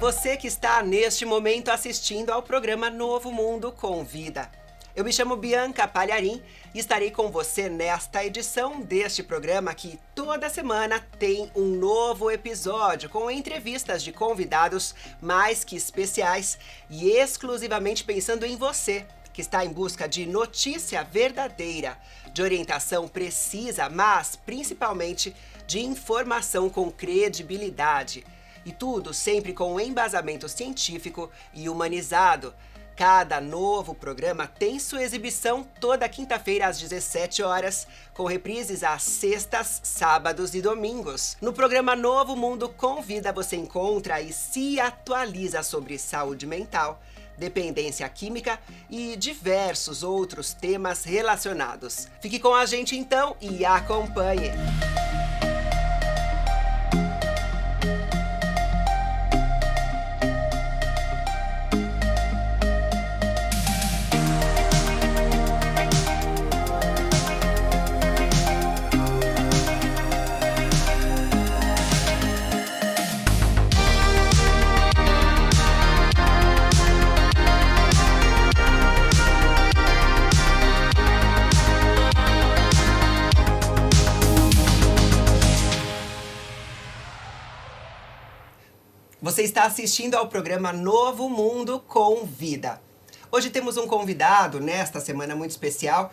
você que está neste momento assistindo ao programa Novo Mundo Convida. Eu me chamo Bianca Palharim e estarei com você nesta edição deste programa que toda semana tem um novo episódio com entrevistas de convidados mais que especiais e exclusivamente pensando em você, que está em busca de notícia verdadeira, de orientação precisa, mas principalmente de informação com credibilidade. E tudo sempre com um embasamento científico e humanizado. Cada novo programa tem sua exibição toda quinta-feira às 17 horas, com reprises às sextas, sábados e domingos. No programa Novo Mundo Convida você encontra e se atualiza sobre saúde mental, dependência química e diversos outros temas relacionados. Fique com a gente então e acompanhe! Você está assistindo ao programa Novo Mundo Convida. Hoje temos um convidado, nesta semana muito especial,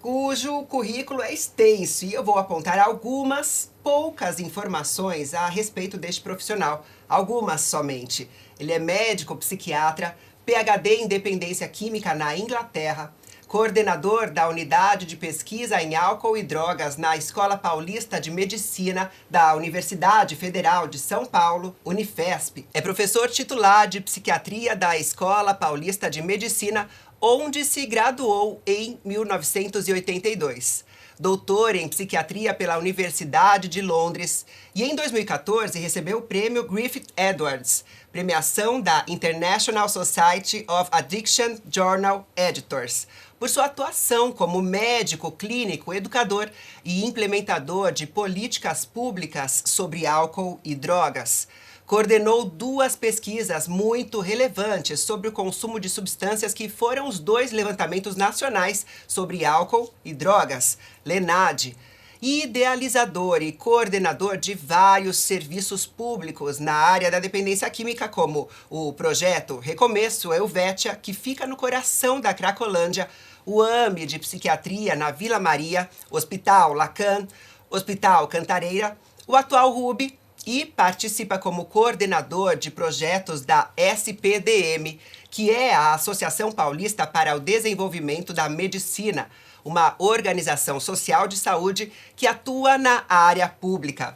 cujo currículo é extenso e eu vou apontar algumas poucas informações a respeito deste profissional. Algumas somente. Ele é médico psiquiatra, PhD em dependência química na Inglaterra, coordenador da Unidade de Pesquisa em Álcool e Drogas na Escola Paulista de Medicina da Universidade Federal de São Paulo, Unifesp. É professor titular de Psiquiatria da Escola Paulista de Medicina, onde se graduou em 1982. Doutor em Psiquiatria pela Universidade de Londres e em 2014 recebeu o prêmio Griffith Edwards, premiação da International Society of Addiction Journal Editors, por sua atuação como médico, clínico, educador e implementador de políticas públicas sobre álcool e drogas. Coordenou 2 pesquisas muito relevantes sobre o consumo de substâncias que foram os 2 levantamentos nacionais sobre álcool e drogas, LENAD, e idealizador e coordenador de vários serviços públicos na área da dependência química, como o projeto Recomeço Helvétia, que fica no coração da Cracolândia, o AME de Psiquiatria na Vila Maria, Hospital Lacan, Hospital Cantareira, o atual RUB, e participa como coordenador de projetos da SPDM, que é a Associação Paulista para o Desenvolvimento da Medicina, uma organização social de saúde que atua na área pública.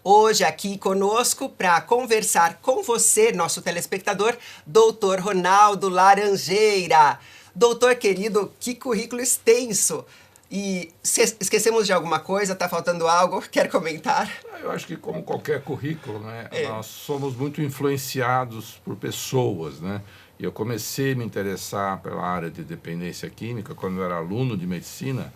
Hoje aqui conosco para conversar com você, nosso telespectador, Dr. Ronaldo Laranjeira. Doutor querido, que currículo extenso! E se esquecemos de alguma coisa, está faltando algo? Quer comentar? Eu acho que como qualquer currículo, né, nós somos muito influenciados por pessoas, né? E eu comecei a me interessar pela área de dependência química quando eu era aluno de medicina,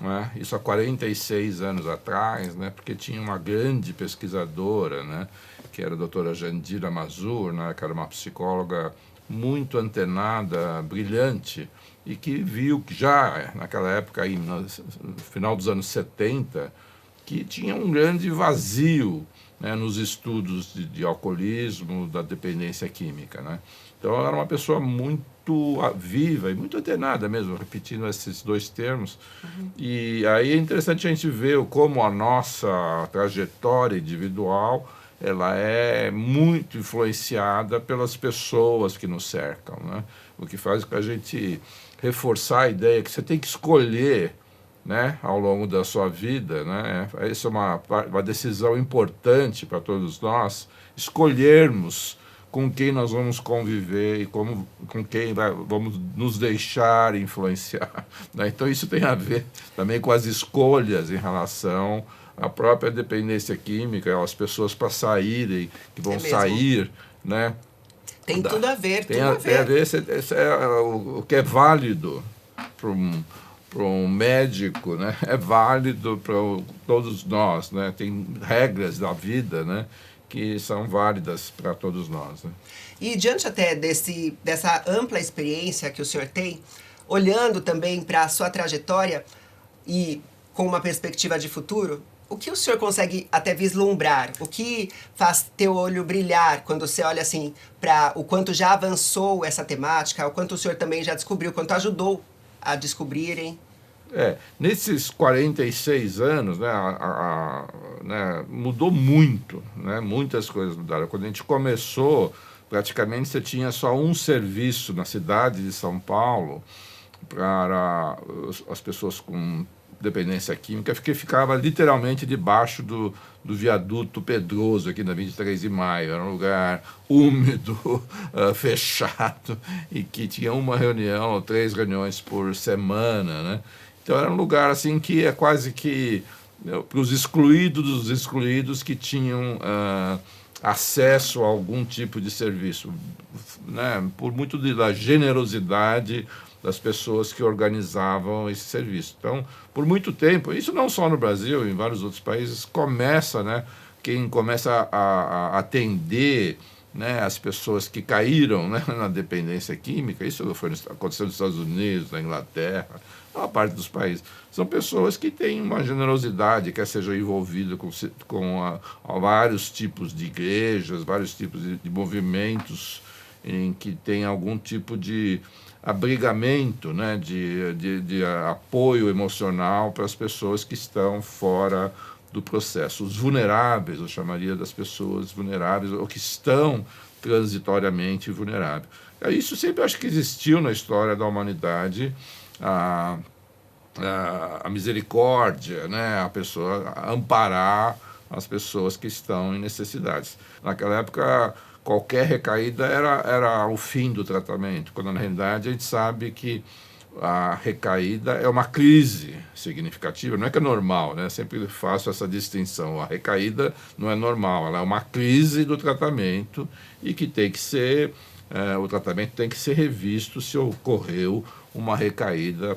né? Isso há 46 anos atrás, né? Porque tinha uma grande pesquisadora, né? Que era a doutora Jandira Mazur, né? Que era uma psicóloga muito antenada, brilhante, e que viu que já naquela época, aí, no final dos anos 70, que tinha um grande vazio, né, nos estudos de alcoolismo, da dependência química, né? Então ela era uma pessoa muito viva e muito antenada mesmo, repetindo esses 2 termos. E aí é interessante a gente ver como a nossa trajetória individual ela é muito influenciada pelas pessoas que nos cercam, né? O que faz com a gente reforçar a ideia que você tem que escolher, né, ao longo da sua vida, né? Essa é uma decisão importante para todos nós, escolhermos com quem nós vamos conviver e com quem vamos nos deixar influenciar, né? Então isso tem a ver também com as escolhas em relação à própria dependência química, as pessoas para saírem, que vão sair, né? Tem tudo a ver, Tem a ver, esse é o que é válido para um médico, né, é válido para todos nós, né? Tem regras da vida, né, que são válidas para todos nós, né? E diante até dessa ampla experiência que o senhor tem, olhando também para a sua trajetória e com uma perspectiva de futuro, o que o senhor consegue até vislumbrar? O que faz teu olho brilhar quando você olha assim para o quanto já avançou essa temática, o quanto o senhor também já descobriu, o quanto ajudou a descobrirem? Nesses 46 anos, né, né, mudou muito, né, muitas coisas mudaram. Quando a gente começou, praticamente você tinha só um serviço na cidade de São Paulo para as pessoas com dependência química, que ficava literalmente debaixo do viaduto Pedroso, aqui na 23 de Maio. Era um lugar úmido, fechado, e que tinha uma reunião ou 3 reuniões por semana, né? Então era um lugar assim que é quase que para os excluídos dos excluídos que tinham acesso a algum tipo de serviço, né? Por muito da generosidade das pessoas que organizavam esse serviço. Então, por muito tempo, isso não só no Brasil, em vários outros países, começa, né, quem começa a atender, né, as pessoas que caíram, né, na dependência química, isso aconteceu nos Estados Unidos, na Inglaterra, na parte dos países, são pessoas que têm uma generosidade, quer seja envolvida com vários tipos de igrejas, vários tipos de movimentos em que tem algum tipo de abrigamento, né, de apoio emocional para as pessoas que estão fora do processo. Os vulneráveis, eu chamaria das pessoas vulneráveis, ou que estão transitoriamente vulneráveis. Isso sempre acho que existiu na história da humanidade, a misericórdia, né, a pessoa amparar as pessoas que estão em necessidades. Naquela época, qualquer recaída era o fim do tratamento, quando na realidade a gente sabe que a recaída é uma crise significativa, não é que é normal, né? Sempre faço essa distinção, a recaída não é normal, ela é uma crise do tratamento e que tem que ser, o tratamento tem que ser revisto se ocorreu uma recaída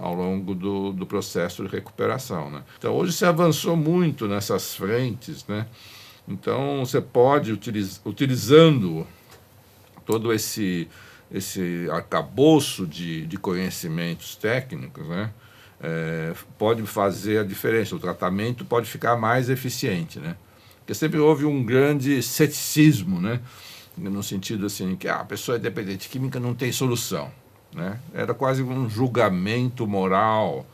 ao longo do processo de recuperação, né? Então hoje se avançou muito nessas frentes, né? Então, você pode, utilizando todo esse arcabouço de conhecimentos técnicos, né, pode fazer a diferença. O tratamento pode ficar mais eficiente, né? Porque sempre houve um grande ceticismo, né, no sentido assim, que a pessoa é dependente química não tem solução, né? Era quase um julgamento moral,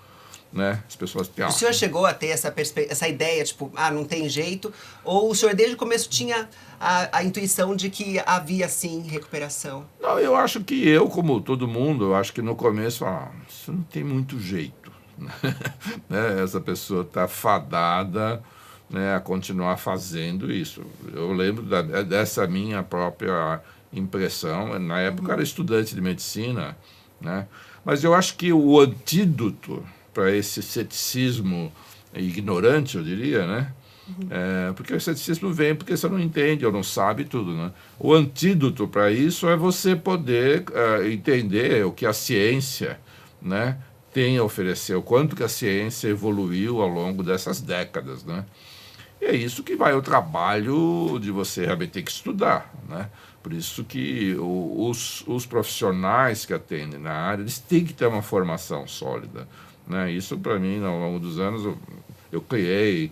né? As pessoas O senhor chegou a ter essa ideia, tipo, não tem jeito? Ou o senhor desde o começo tinha a intuição de que havia, sim, recuperação? Não, eu acho que como todo mundo, eu acho que no começo, isso não tem muito jeito. Né? Essa pessoa está fadada, né, a continuar fazendo isso. Eu lembro dessa minha própria impressão. Na época eu era estudante de medicina, né? Mas eu acho que o antídoto para esse ceticismo ignorante, eu diria, né? Porque o ceticismo vem porque você não entende ou não sabe tudo, né? O antídoto para isso é você poder entender o que a ciência, né, tem a oferecer, o quanto que a ciência evoluiu ao longo dessas décadas, né? E é isso que vai o trabalho de você realmente ter que estudar, né? Por isso que os profissionais que atendem na área, eles têm que ter uma formação sólida, né? Isso, para mim, ao longo dos anos, eu criei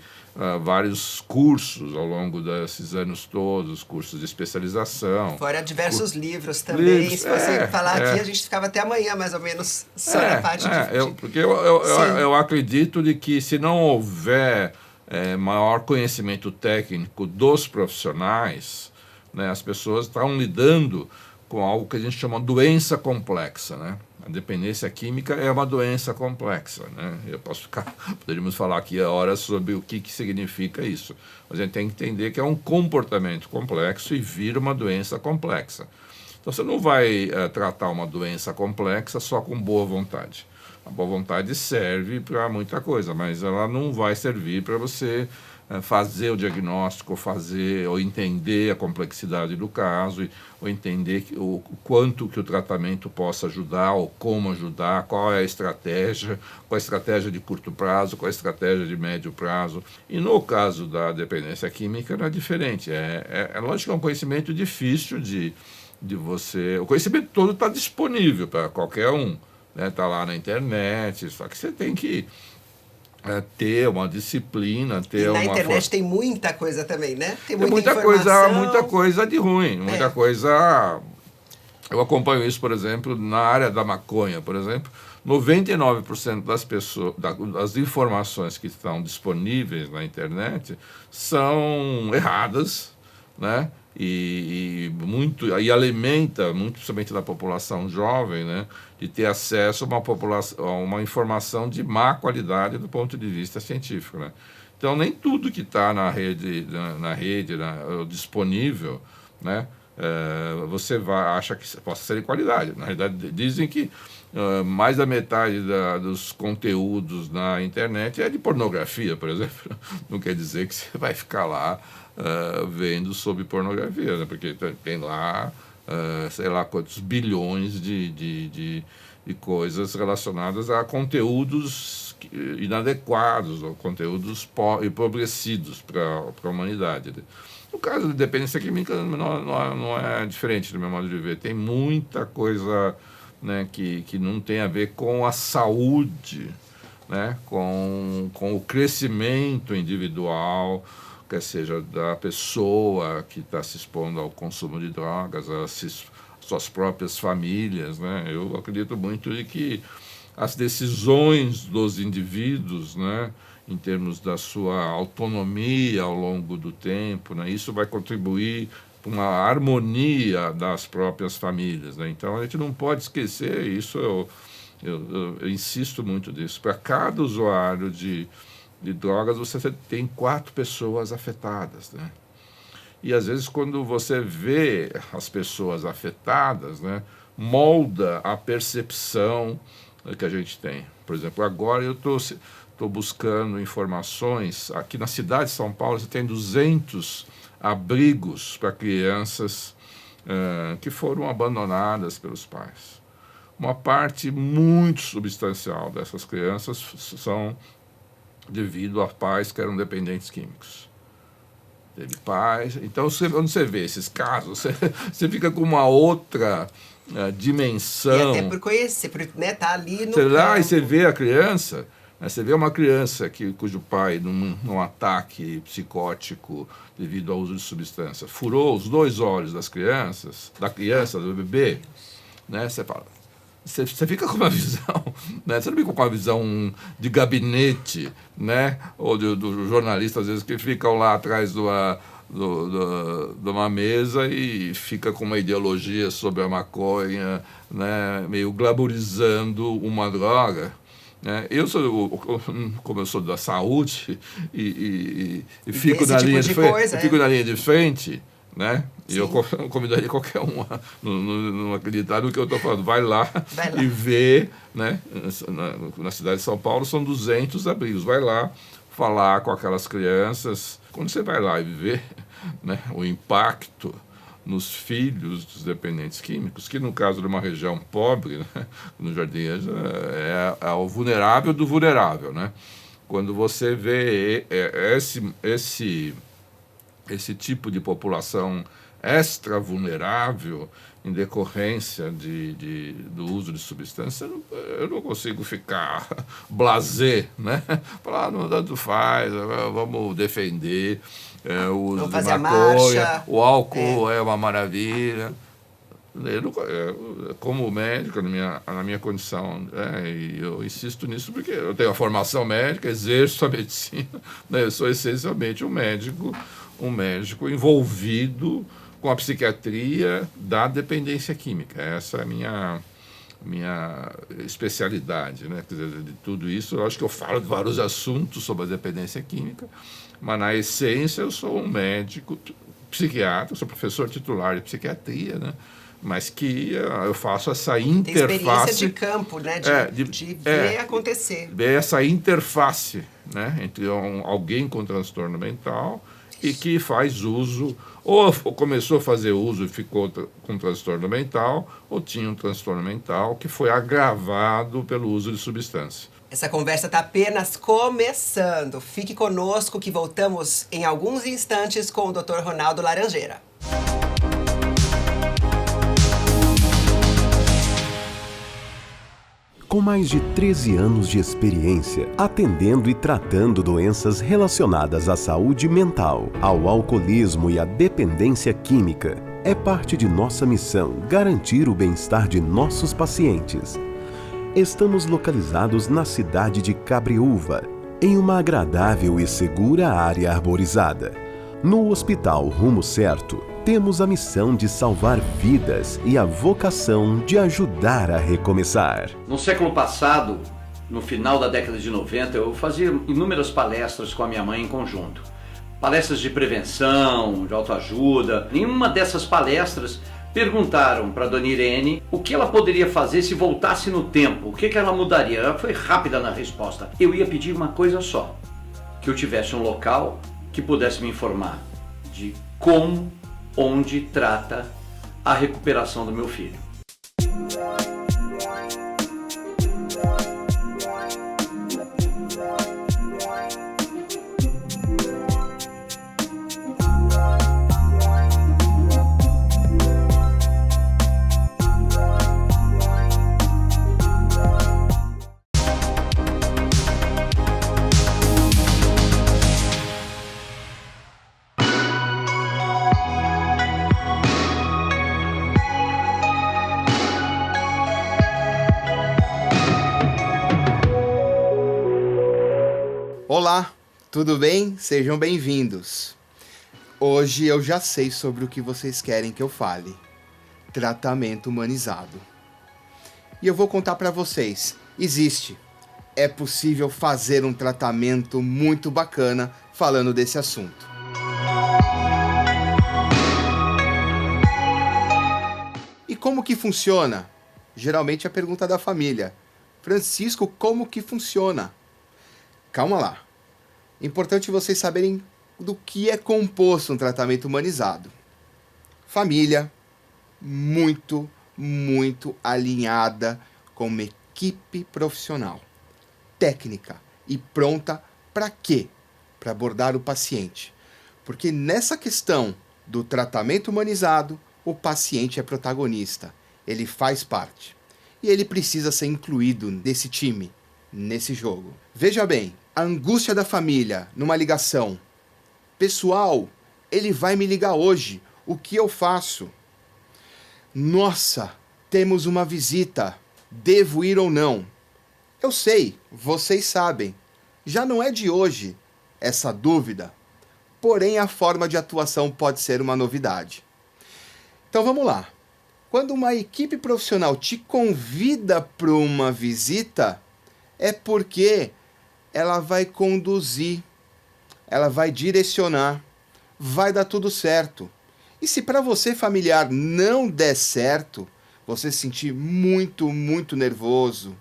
vários cursos ao longo desses anos todos, cursos de especialização. Fora diversos livros também. Se você falar aqui, a gente ficava até amanhã, mais ou menos, só na parte porque eu acredito de que se não houver maior conhecimento técnico dos profissionais, né, as pessoas estão lidando com algo que a gente chama de doença complexa, né? A dependência química é uma doença complexa, né? Poderíamos falar aqui a hora sobre o que significa isso. Mas a gente tem que entender que é um comportamento complexo e vira uma doença complexa. Então você não vai tratar uma doença complexa só com boa vontade. A boa vontade serve para muita coisa, mas ela não vai servir para você fazer o diagnóstico, ou entender a complexidade do caso, ou entender o quanto que o tratamento possa ajudar, ou como ajudar, qual é a estratégia de curto prazo, qual é a estratégia de médio prazo. E no caso da dependência química não é diferente. Lógico que é um conhecimento difícil de você... O conhecimento todo está disponível para qualquer um, né? Está lá na internet, só que você tem que ter uma disciplina, ter na internet tem muita coisa também, né? Tem muita coisa de ruim, muita coisa... Eu acompanho isso, por exemplo, na área da maconha, por exemplo. 99% das informações que estão disponíveis na internet são erradas, né? E alimenta, muito principalmente da população jovem, né, de ter acesso a uma informação de má qualidade do ponto de vista científico, né? Então, nem tudo que está na rede disponível, né, você acha que possa ser de qualidade. Na realidade, dizem que mais da metade dos conteúdos na internet é de pornografia, por exemplo. Não quer dizer que você vai ficar lá vendo sobre pornografia, né? Porque tem lá, sei lá quantos bilhões de coisas relacionadas a conteúdos inadequados, ou conteúdos empobrecidos para a humanidade. No caso da dependência química não é diferente do meu modo de ver. Tem muita coisa, né, que não tem a ver com a saúde, né, com o crescimento individual, quer seja da pessoa que está se expondo ao consumo de drogas, às suas próprias famílias, né? Eu acredito muito de que as decisões dos indivíduos, né, em termos da sua autonomia ao longo do tempo, né, isso vai contribuir para uma harmonia das próprias famílias, né? Então a gente não pode esquecer isso. Eu insisto muito nisso. Para cada usuário de drogas, você tem 4 pessoas afetadas, né? E às vezes, quando você vê as pessoas afetadas, né, molda a percepção que a gente tem. Por exemplo, agora eu estou buscando informações. Aqui na cidade de São Paulo, você tem 200 abrigos para crianças que foram abandonadas pelos pais. Uma parte muito substancial dessas crianças são devido a pais que eram dependentes químicos. Teve pais. Então, quando você vê esses casos, você fica com uma outra dimensão. E até por conhecer, né, tá ali no campo. Lá e você vê a criança, né, você vê uma criança cujo pai, num ataque psicótico devido ao uso de substância, furou os 2 olhos do bebê, né, você fala... Você fica com uma visão, né? Você não fica com uma visão de gabinete, né? Ou do jornalista, às vezes, que ficam lá atrás de uma mesa e fica com uma ideologia sobre a maconha, né? Meio glamorizando uma droga. Né? Como eu sou da saúde e fico na linha fico na linha de frente, né? E eu convidaria qualquer um a não acreditar no que eu estou falando. Vai lá e vê, né? Na cidade de São Paulo são 200 abrigos. Vai lá falar com aquelas crianças. Quando você vai lá e vê, né, o impacto nos filhos dos dependentes químicos, que no caso de uma região pobre, né, no Jardim é o vulnerável do vulnerável, né? Quando você vê esse tipo de população extra vulnerável em decorrência do uso de substância, eu não consigo ficar blasé, né? Falar, não, tanto faz, vamos defender o uso de maconha, o álcool é uma maravilha. Como médico, na minha condição, e eu insisto nisso porque eu tenho a formação médica, exerço a medicina, né? Eu sou essencialmente um médico envolvido com a psiquiatria da dependência química. Essa é a minha especialidade, né? Quer dizer, de tudo isso, eu acho que eu falo de vários assuntos sobre a dependência química, mas na essência eu sou um médico psiquiatra, sou professor titular de psiquiatria, né? mas que eu faço essa Tem interface... experiência de campo, né? De ver acontecer. Ver essa interface, né? Entre alguém com transtorno mental e que faz uso, ou começou a fazer uso e ficou com transtorno mental, ou tinha um transtorno mental que foi agravado pelo uso de substância. Essa conversa está apenas começando. Fique conosco que voltamos em alguns instantes com o Dr. Ronaldo Laranjeira. Com mais de 13 anos de experiência, atendendo e tratando doenças relacionadas à saúde mental, ao alcoolismo e à dependência química, é parte de nossa missão garantir o bem-estar de nossos pacientes. Estamos localizados na cidade de Cabreúva, em uma agradável e segura área arborizada. No Hospital Rumo Certo, temos a missão de salvar vidas e a vocação de ajudar a recomeçar. No século passado, no final da década de 90, eu fazia inúmeras palestras com a minha mãe em conjunto. Palestras de prevenção, de autoajuda. Em uma dessas palestras, perguntaram para a dona Irene o que ela poderia fazer se voltasse no tempo, o que ela mudaria. Ela foi rápida na resposta. Eu ia pedir uma coisa só, que eu tivesse um local que pudesse me informar de como, onde trata a recuperação do meu filho. Olá, tudo bem? Sejam bem-vindos. Hoje eu já sei sobre o que vocês querem que eu fale. Tratamento humanizado. E eu vou contar para vocês. Existe. É possível fazer um tratamento muito bacana falando desse assunto. E como que funciona? Geralmente é a pergunta da família. Francisco, como que funciona? Calma lá. Importante vocês saberem do que é composto um tratamento humanizado. Família muito alinhada com uma equipe profissional, técnica e pronta para quê? Para abordar o paciente. Porque nessa questão do tratamento humanizado, o paciente é protagonista, ele faz parte. E ele precisa ser incluído nesse time, nesse jogo. Veja bem, a angústia da família numa ligação. Pessoal, ele vai me ligar hoje. O que eu faço? Nossa, temos uma visita. Devo ir ou não? Eu sei, vocês sabem. Já não é de hoje essa dúvida. Porém, a forma de atuação pode ser uma novidade. Então vamos lá. Quando uma equipe profissional te convida para uma visita, é porque ela vai conduzir, ela vai direcionar, vai dar tudo certo. E se para você, familiar, não der certo, você se sentir muito nervoso,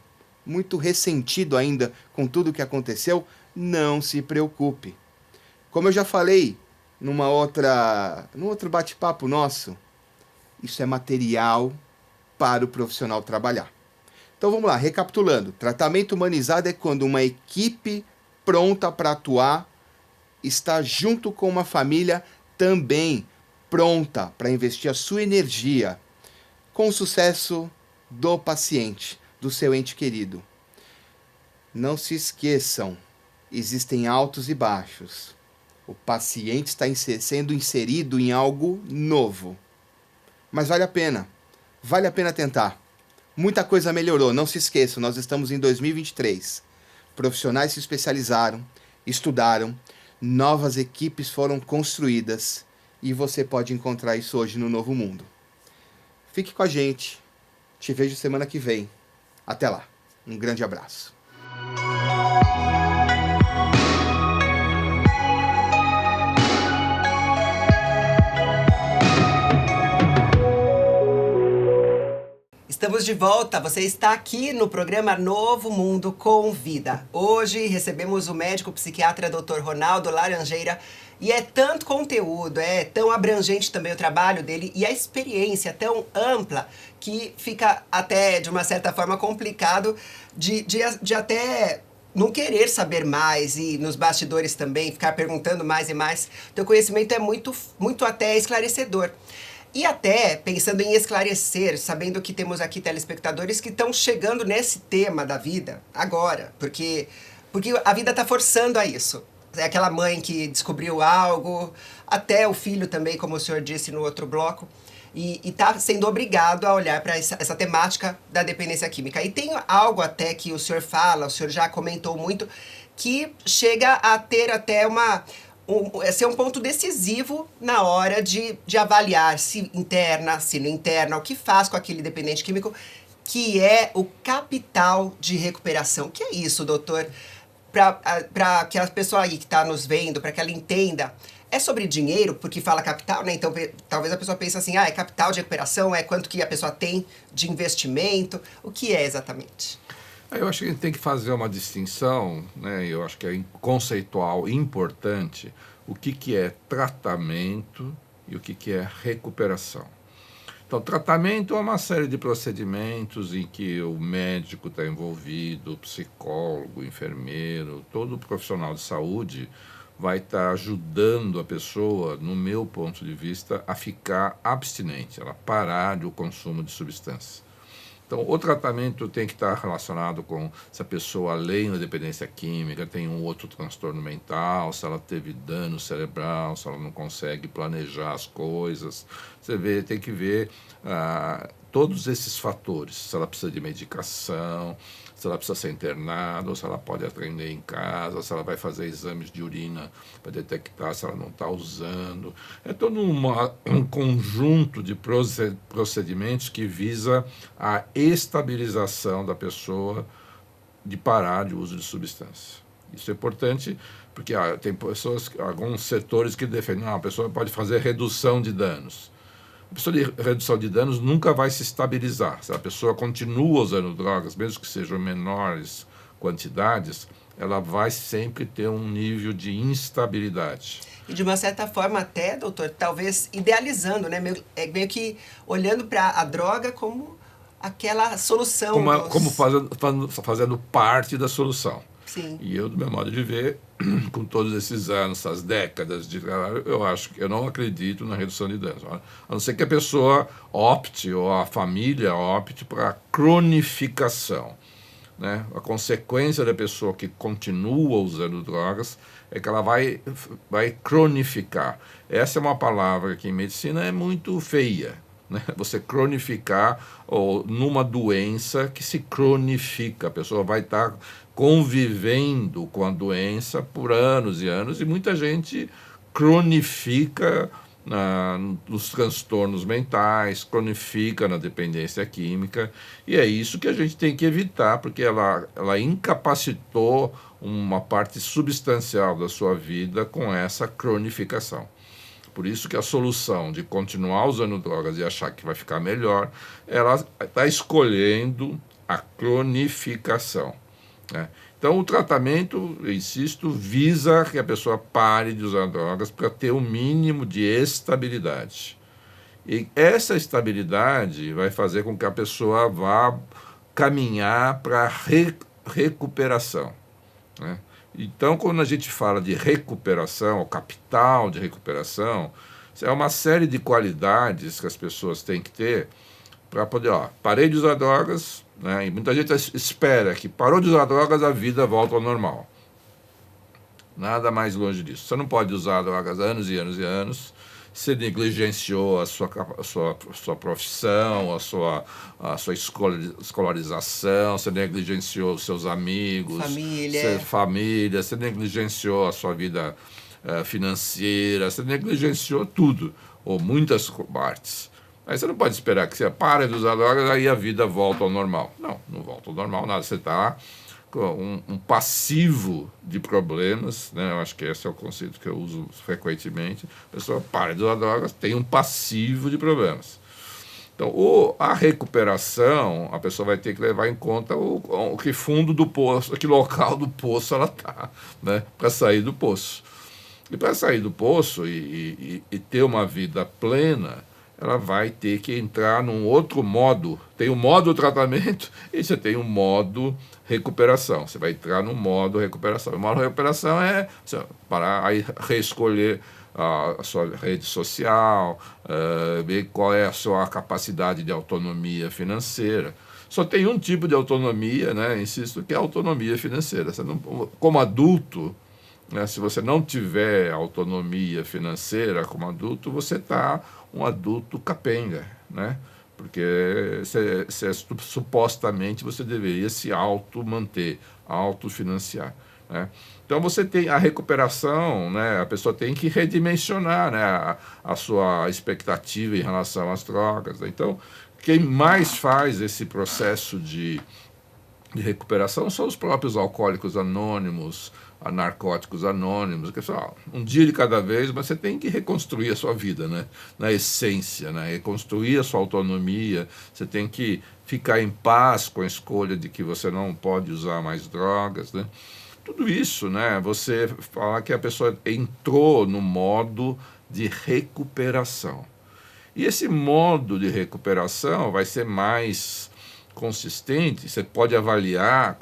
muito ressentido ainda com tudo que aconteceu, não se preocupe. Como eu já falei num outro bate-papo nosso, isso é material para o profissional trabalhar. Então vamos lá, recapitulando. Tratamento humanizado é quando uma equipe pronta para atuar está junto com uma família também pronta para investir a sua energia com o sucesso do paciente, do seu ente querido. Não se esqueçam, existem altos e baixos. O paciente está sendo inserido em algo novo. Mas vale a pena tentar. Muita coisa melhorou, não se esqueçam, nós estamos em 2023. Profissionais se especializaram, estudaram, novas equipes foram construídas e você pode encontrar isso hoje no Novo Mundo. Fique com a gente, te vejo semana que vem. Até lá, um grande abraço. Estamos de volta. Você está aqui no programa Novo Mundo com Vida. Hoje recebemos o médico psiquiatra Dr. Ronaldo Laranjeira e é tanto conteúdo, é tão abrangente também o trabalho dele e a experiência tão ampla que fica até, de uma certa forma, complicado de até não querer saber mais e nos bastidores também, ficar perguntando mais e mais. Teu conhecimento é muito até esclarecedor. E até pensando em esclarecer, sabendo que temos aqui telespectadores que estão chegando nesse tema da vida agora, porque a vida está forçando a isso. É aquela mãe que descobriu algo, até o filho também, como o senhor disse no outro bloco, e está sendo obrigado a olhar para essa temática da dependência química. E tem algo até que o senhor fala, o senhor já comentou muito, que chega a ter até ser um ponto decisivo na hora de avaliar se interna, se não interna, o que faz com aquele dependente químico, que é o capital de recuperação. O que é isso, doutor? Para que a pessoa aí que está nos vendo, para que ela entenda, é sobre dinheiro, porque fala capital, né? Então talvez a pessoa pense assim, é capital de recuperação, é quanto que a pessoa tem de investimento. O que é exatamente? Eu acho que a gente tem que fazer uma distinção, né? Eu acho que é conceitual importante o que é tratamento e o que é recuperação. Então, tratamento é uma série de procedimentos em que o médico está envolvido, o psicólogo, o enfermeiro, todo profissional de saúde vai estar ajudando a pessoa, no meu ponto de vista, a ficar abstinente, ela parar do consumo de substâncias. Então, o tratamento tem que estar relacionado com se a pessoa, além da dependência química, tem um outro transtorno mental, se ela teve dano cerebral, se ela não consegue planejar as coisas. Você tem que ver todos esses fatores, se ela precisa de medicação, se ela precisa ser internada, ou se ela pode atender em casa, se ela vai fazer exames de urina para detectar se ela não está usando. É todo um conjunto de procedimentos que visa a estabilização da pessoa de parar de uso de substância. Isso é importante porque tem pessoas, alguns setores que defendem que a pessoa pode fazer redução de danos. A pessoa de redução de danos nunca vai se estabilizar. Se a pessoa continua usando drogas, mesmo que sejam menores quantidades, ela vai sempre ter um nível de instabilidade. E de uma certa forma até, doutor, talvez idealizando, né? Meio que olhando para a droga como aquela solução. Como fazendo parte da solução. Sim. E eu, do meu modo de ver, com todos esses anos, essas décadas de trabalho, eu não acredito na redução de danos. A não ser que a pessoa opte, ou a família opte, para a cronificação. Né? A consequência da pessoa que continua usando drogas é que ela vai cronificar. Essa é uma palavra que em medicina é muito feia. Né? Você cronificar numa doença que se cronifica. A pessoa vai estar convivendo com a doença por anos e anos, e muita gente cronifica nos transtornos mentais, cronifica na dependência química, e é isso que a gente tem que evitar, porque ela incapacitou uma parte substancial da sua vida com essa cronificação. Por isso que a solução de continuar usando drogas e achar que vai ficar melhor, ela está escolhendo a cronificação. Né? Então, o tratamento, eu insisto, visa que a pessoa pare de usar drogas para ter o mínimo de estabilidade. E essa estabilidade vai fazer com que a pessoa vá caminhar para a recuperação. Né? Então, quando a gente fala de recuperação, o capital de recuperação, é uma série de qualidades que as pessoas têm que ter para poder, parei de usar drogas, né? E muita gente espera que parou de usar drogas, a vida volta ao normal. Nada mais longe disso. Você não pode usar drogas anos e anos e anos, você negligenciou a sua profissão, a sua escolarização, você negligenciou os seus amigos, família, você negligenciou a sua vida financeira, você negligenciou tudo, ou muitas partes. Aí você não pode esperar que você pare de usar drogas, aí a vida volta ao normal. Não volta ao normal, nada. Você está com um passivo de problemas, né? Eu acho que esse é o conceito que eu uso frequentemente. A pessoa para de usar drogas, tem um passivo de problemas. Então, a recuperação, a pessoa vai ter que levar em conta o que fundo do poço, que local do poço ela está, né, para sair do poço. E para sair do poço e ter uma vida plena, ela vai ter que entrar num outro modo. Tem o modo tratamento e você tem o modo recuperação. Você vai entrar no modo recuperação. O modo recuperação é para aí reescolher a sua rede social, ver qual é a sua capacidade de autonomia financeira. Só tem um tipo de autonomia, né, insisto, que é a autonomia financeira. Você não, como adulto, né, se você não tiver autonomia financeira como adulto, você está um adulto capenga, né? Porque supostamente você deveria se auto-manter, autofinanciar, né? Então você tem a recuperação, né? A pessoa tem que redimensionar, né, a sua expectativa em relação às drogas, né? Então, quem mais faz esse processo de recuperação são os próprios alcoólicos anônimos, a narcóticos anônimos, que só um dia de cada vez, mas você tem que reconstruir a sua vida, né? Na essência, né? Reconstruir a sua autonomia, você tem que ficar em paz com a escolha de que você não pode usar mais drogas, né? Tudo isso, né? Você fala que a pessoa entrou no modo de recuperação. E esse modo de recuperação vai ser mais consistente, você pode avaliar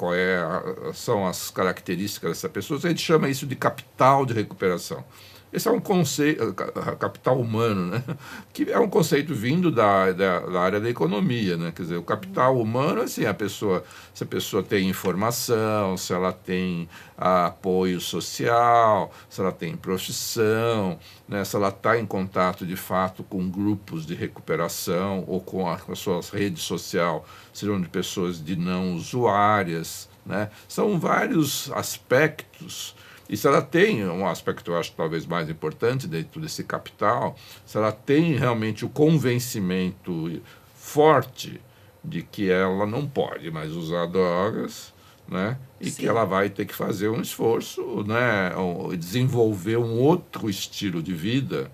são as características dessa pessoa, a gente chama isso de capital de recuperação. Esse é um conceito, capital humano, né? Que é um conceito vindo da área da economia, né? Quer dizer, o capital humano, assim, se a pessoa tem informação, se ela tem apoio social, se ela tem profissão, né? Se ela está em contato, de fato, com grupos de recuperação ou com a sua rede social, sejam de pessoas de não usuárias, né? São vários aspectos. E se ela tem um aspecto, eu acho, talvez mais importante dentro desse capital, se ela tem realmente o convencimento forte de que ela não pode mais usar drogas, né? E Sim. que ela vai ter que fazer um esforço, né? Desenvolver um outro estilo de vida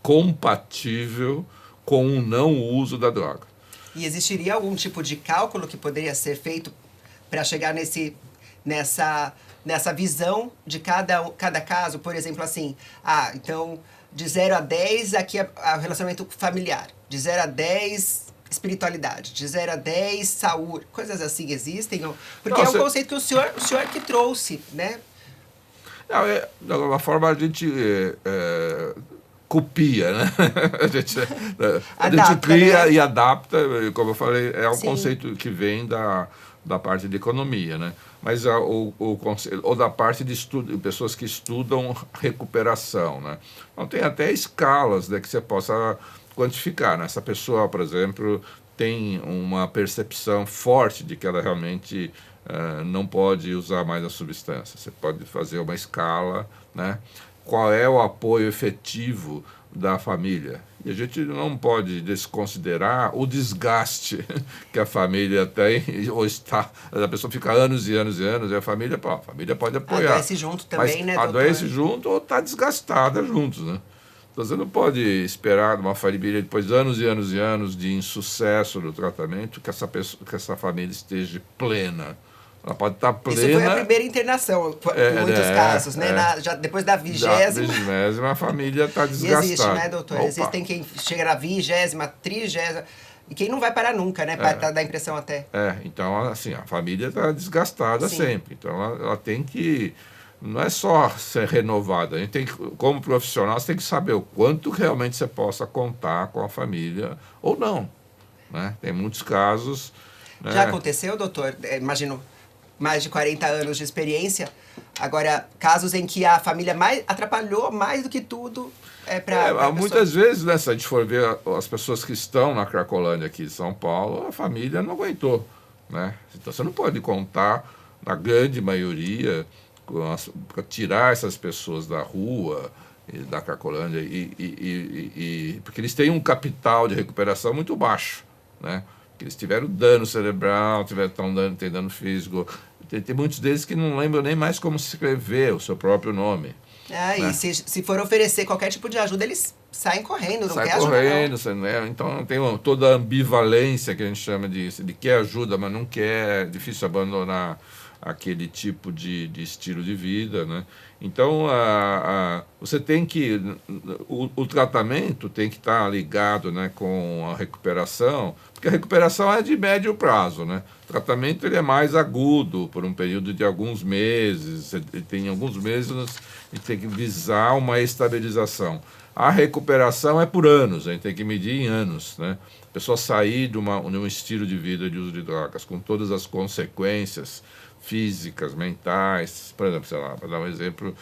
compatível com o não uso da droga. E existiria algum tipo de cálculo que poderia ser feito para chegar nessa visão de cada caso? Por exemplo, assim, então, de 0 a 10, aqui é o relacionamento familiar. De 0 a 10, espiritualidade. De 0 a 10, saúde. Coisas assim existem? Porque é um conceito que o senhor que trouxe, né? De alguma forma, a gente copia, né? A gente cria, né? E adapta, como eu falei, é um Sim. conceito que vem da parte de economia, né? Mas ou da parte de estudo, pessoas que estudam recuperação, né? Então tem até escalas, né, que você possa quantificar, né? Essa pessoa, por exemplo, tem uma percepção forte de que ela realmente não pode usar mais a substância. Você pode fazer uma escala, né? Qual é o apoio efetivo da família? E a gente não pode desconsiderar o desgaste que a família tem, ou está. A pessoa fica anos e anos e anos, e a família pode apoiar. Adoece junto também, mas né, doutor? adoece junto ou está desgastada juntos, né? Então você não pode esperar de uma família, depois de anos e anos e anos de insucesso no tratamento, que essa família esteja plena. Ela pode estar plena. Isso foi a primeira internação, em muitos casos, né? Já depois da 20ª. Da 20ª, a família está desgastada. E existe, né, doutor? Opa. Existem quem chega na 20ª, 30ª, e quem não vai parar nunca, né? Dá a impressão até. Então, assim, a família está desgastada. Sim. Sempre. Então, ela tem que... Não é só ser renovada. A gente tem que, como profissional, você tem que saber o quanto realmente você possa contar com a família ou não, né? Tem muitos casos... Né? Já aconteceu, doutor? Imagino... mais de 40 anos de experiência. Agora, casos em que a família atrapalhou mais do que tudo para muitas vezes, né, se a gente for ver as pessoas que estão na Cracolândia aqui de São Paulo, a família não aguentou, né? Então você não pode contar, na grande maioria, para tirar essas pessoas da rua, da Cracolândia, porque eles têm um capital de recuperação muito baixo, né? Eles tiveram dano cerebral, tem dano físico. Tem muitos deles que não lembram nem mais como escrever o seu próprio nome. Né? E se for oferecer qualquer tipo de ajuda, eles saem correndo, não quer ajuda, não. Né? Então tem toda a ambivalência que a gente chama de quer ajuda, mas não quer, é difícil abandonar aquele tipo de estilo de vida, né? Então, você tem que... O tratamento tem que estar ligado, né, com a recuperação, porque a recuperação é de médio prazo, né? O tratamento ele é mais agudo, por um período de alguns meses. Tem alguns meses a gente tem que visar uma estabilização. A recuperação é por anos, a gente tem que medir em anos, né? A pessoa sair de um estilo de vida de uso de drogas, com todas as consequências físicas, mentais, por exemplo, sei lá, para dar um exemplo,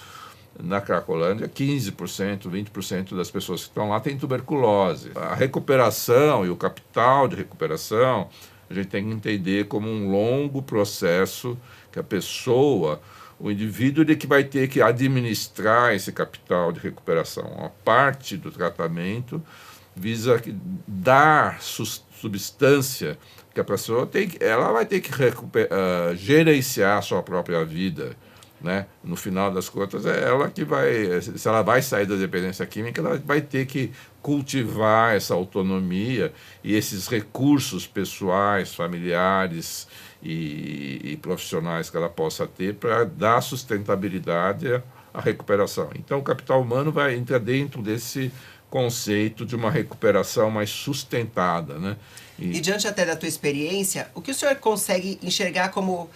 na Cracolândia, 15%, 20% das pessoas que estão lá têm tuberculose. A recuperação e o capital de recuperação, a gente tem que entender como um longo processo que a pessoa, o indivíduo que vai ter que administrar esse capital de recuperação. A parte do tratamento visa dar substância que a pessoa ela vai ter que gerenciar a sua própria vida, né? No final das contas, é ela que vai, se ela vai sair da dependência química, ela vai ter que cultivar essa autonomia e esses recursos pessoais, familiares e profissionais que ela possa ter para dar sustentabilidade à recuperação. Então, o capital humano vai entrar dentro desse conceito de uma recuperação mais sustentada, né? E diante até da tua experiência, o que o senhor consegue enxergar como...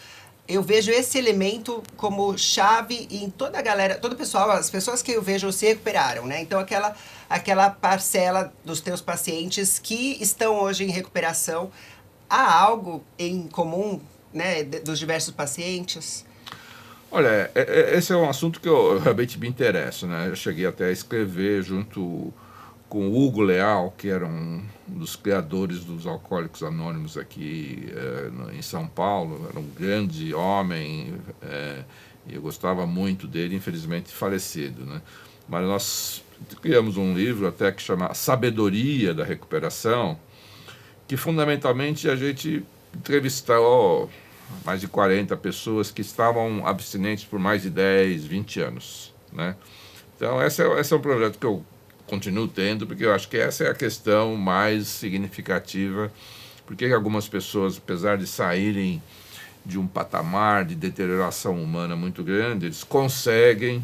Eu vejo esse elemento como chave em toda a galera, todo o pessoal, as pessoas que eu vejo se recuperaram, né? Então, aquela parcela dos teus pacientes que estão hoje em recuperação, há algo em comum, né, dos diversos pacientes? Olha, esse é um assunto que eu realmente me interesso, né? Eu cheguei até a escrever junto com o Hugo Leal, que era um dos criadores dos Alcoólicos Anônimos aqui em São Paulo. Era um grande homem, e eu gostava muito dele, infelizmente falecido, né? Mas nós criamos um livro até que chama Sabedoria da Recuperação, que fundamentalmente a gente entrevistou mais de 40 pessoas que estavam abstinentes por mais de 10, 20 anos, né? Então esse é um projeto que eu continuo tendo, porque eu acho que essa é a questão mais significativa, porque algumas pessoas, apesar de saírem de um patamar de deterioração humana muito grande, eles conseguem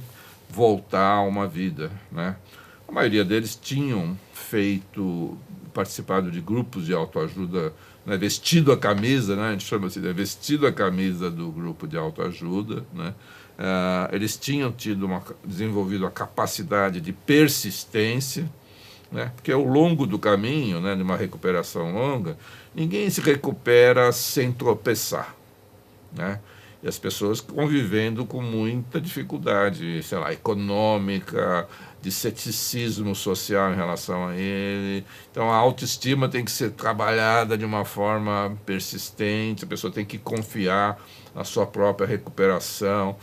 voltar a uma vida, né? A maioria deles tinham participado de grupos de autoajuda, né, vestido a camisa, né, a gente chama assim, né, vestido a camisa do grupo de autoajuda, né? Eles tinham desenvolvido a capacidade de persistência, né? Porque ao longo do caminho, né, de uma recuperação longa, ninguém se recupera sem tropeçar, né? E as pessoas convivendo com muita dificuldade, sei lá, econômica, de ceticismo social em relação a ele. Então a autoestima tem que ser trabalhada de uma forma persistente, a pessoa tem que confiar na sua própria recuperação.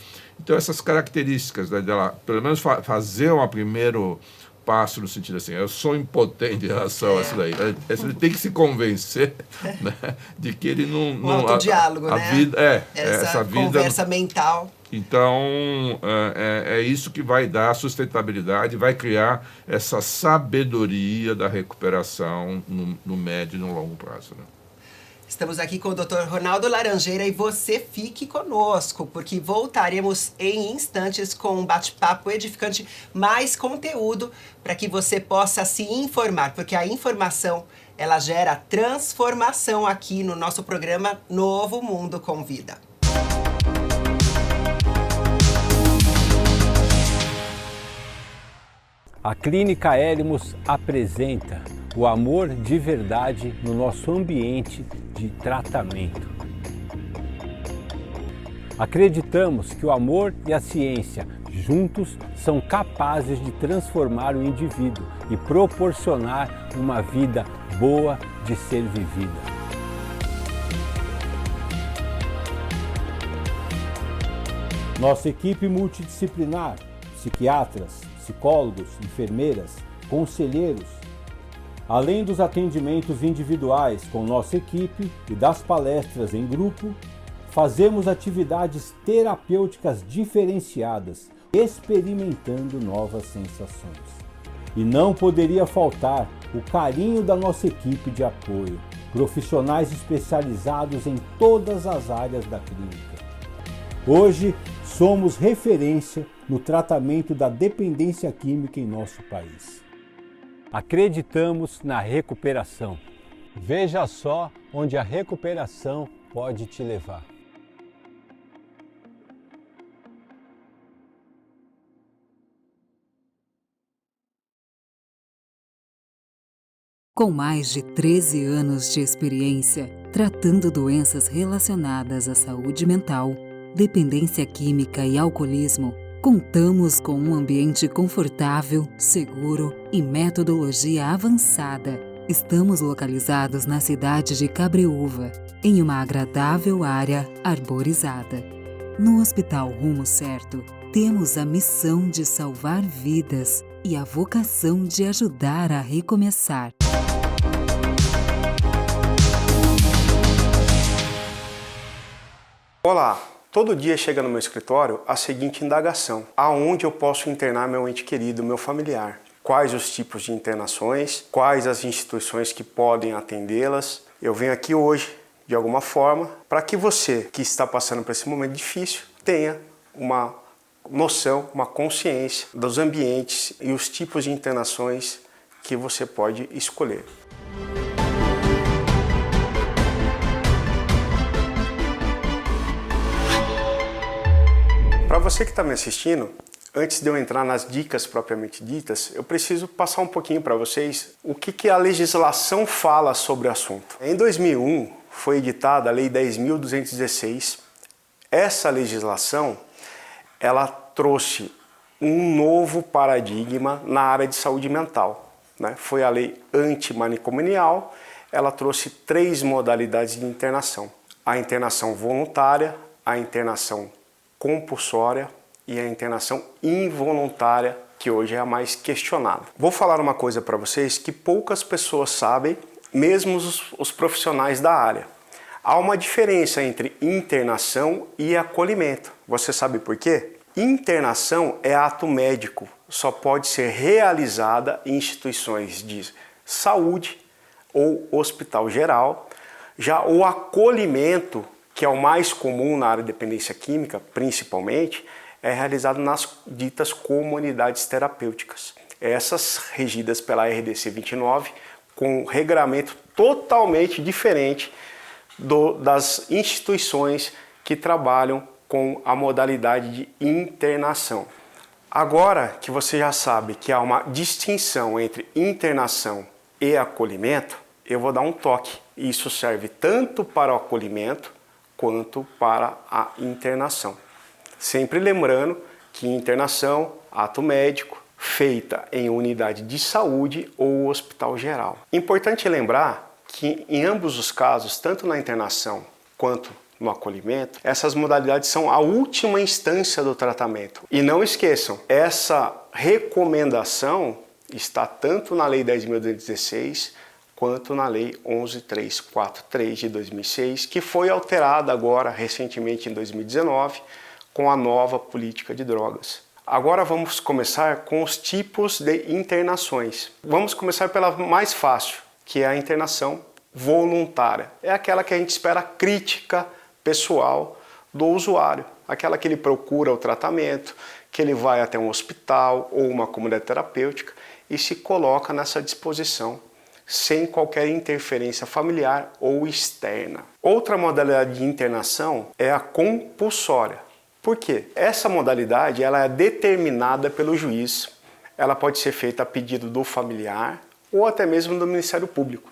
Então essas características, né, dela, pelo menos fazer um primeiro passo no sentido assim, eu sou impotente em relação a isso daí. Ele tem que se convencer, né, de que ele não... O autodiálogo, né? A vida, essa vida... conversa mental. Então, é isso que vai dar sustentabilidade, vai criar essa sabedoria da recuperação no médio e no longo prazo, né? Estamos aqui com o Dr. Ronaldo Laranjeira e você fique conosco, porque voltaremos em instantes com um bate-papo edificante, mais conteúdo para que você possa se informar, porque a informação, ela gera transformação aqui no nosso programa Novo Mundo com Vida. A Clínica Elimos apresenta o amor de verdade no nosso ambiente de tratamento. Acreditamos que o amor e a ciência juntos são capazes de transformar o indivíduo e proporcionar uma vida boa de ser vivida. Nossa equipe multidisciplinar, psiquiatras, psicólogos, enfermeiras, conselheiros, além dos atendimentos individuais com nossa equipe e das palestras em grupo, fazemos atividades terapêuticas diferenciadas, experimentando novas sensações. E não poderia faltar o carinho da nossa equipe de apoio, profissionais especializados em todas as áreas da clínica. Hoje, somos referência no tratamento da dependência química em nosso país. Acreditamos na recuperação. Veja só onde a recuperação pode te levar. Com mais de 13 anos de experiência tratando doenças relacionadas à saúde mental, dependência química e alcoolismo, contamos com um ambiente confortável, seguro e metodologia avançada. Estamos localizados na cidade de Cabreúva, em uma agradável área arborizada. No Hospital Rumo Certo, temos a missão de salvar vidas e a vocação de ajudar a recomeçar. Olá! Todo dia chega no meu escritório a seguinte indagação: aonde eu posso internar meu ente querido, meu familiar? Quais os tipos de internações? Quais as instituições que podem atendê-las? Eu venho aqui hoje, de alguma forma, para que você que está passando por esse momento difícil tenha uma noção, uma consciência dos ambientes e os tipos de internações que você pode escolher. Para você que está me assistindo, antes de eu entrar nas dicas propriamente ditas, eu preciso passar um pouquinho para vocês o que a legislação fala sobre o assunto. Em 2001 foi editada a Lei 10.216. Essa legislação ela trouxe um novo paradigma na área de saúde mental, né? Foi a lei antimanicomial. Ela trouxe 3 modalidades de internação: a internação voluntária, a internação compulsória e a internação involuntária, que hoje é a mais questionada. Vou falar uma coisa para vocês que poucas pessoas sabem, mesmo os profissionais da área. Há uma diferença entre internação e acolhimento. Você sabe por quê? Internação é ato médico, só pode ser realizada em instituições de saúde ou hospital geral. Já o acolhimento, que é o mais comum na área de dependência química, principalmente, é realizado nas ditas comunidades terapêuticas. Essas regidas pela RDC 29, com um regramento totalmente diferente das instituições que trabalham com a modalidade de internação. Agora que você já sabe que há uma distinção entre internação e acolhimento, eu vou dar um toque. Isso serve tanto para o acolhimento quanto para a internação. Sempre lembrando que internação, ato médico, feita em unidade de saúde ou hospital geral. Importante lembrar que em ambos os casos, tanto na internação quanto no acolhimento, essas modalidades são a última instância do tratamento. E não esqueçam, essa recomendação está tanto na Lei 10.216 quanto na Lei 11.343 de 2006, que foi alterada agora recentemente em 2019 com a nova política de drogas. Agora vamos começar com os tipos de internações. Vamos começar pela mais fácil, que é a internação voluntária. É aquela que a gente espera crítica pessoal do usuário, aquela que ele procura o tratamento, que ele vai até um hospital ou uma comunidade terapêutica e se coloca nessa disposição, sem qualquer interferência familiar ou externa. Outra modalidade de internação é a compulsória. Por quê? Essa modalidade ela é determinada pelo juiz. Ela pode ser feita a pedido do familiar ou até mesmo do Ministério Público.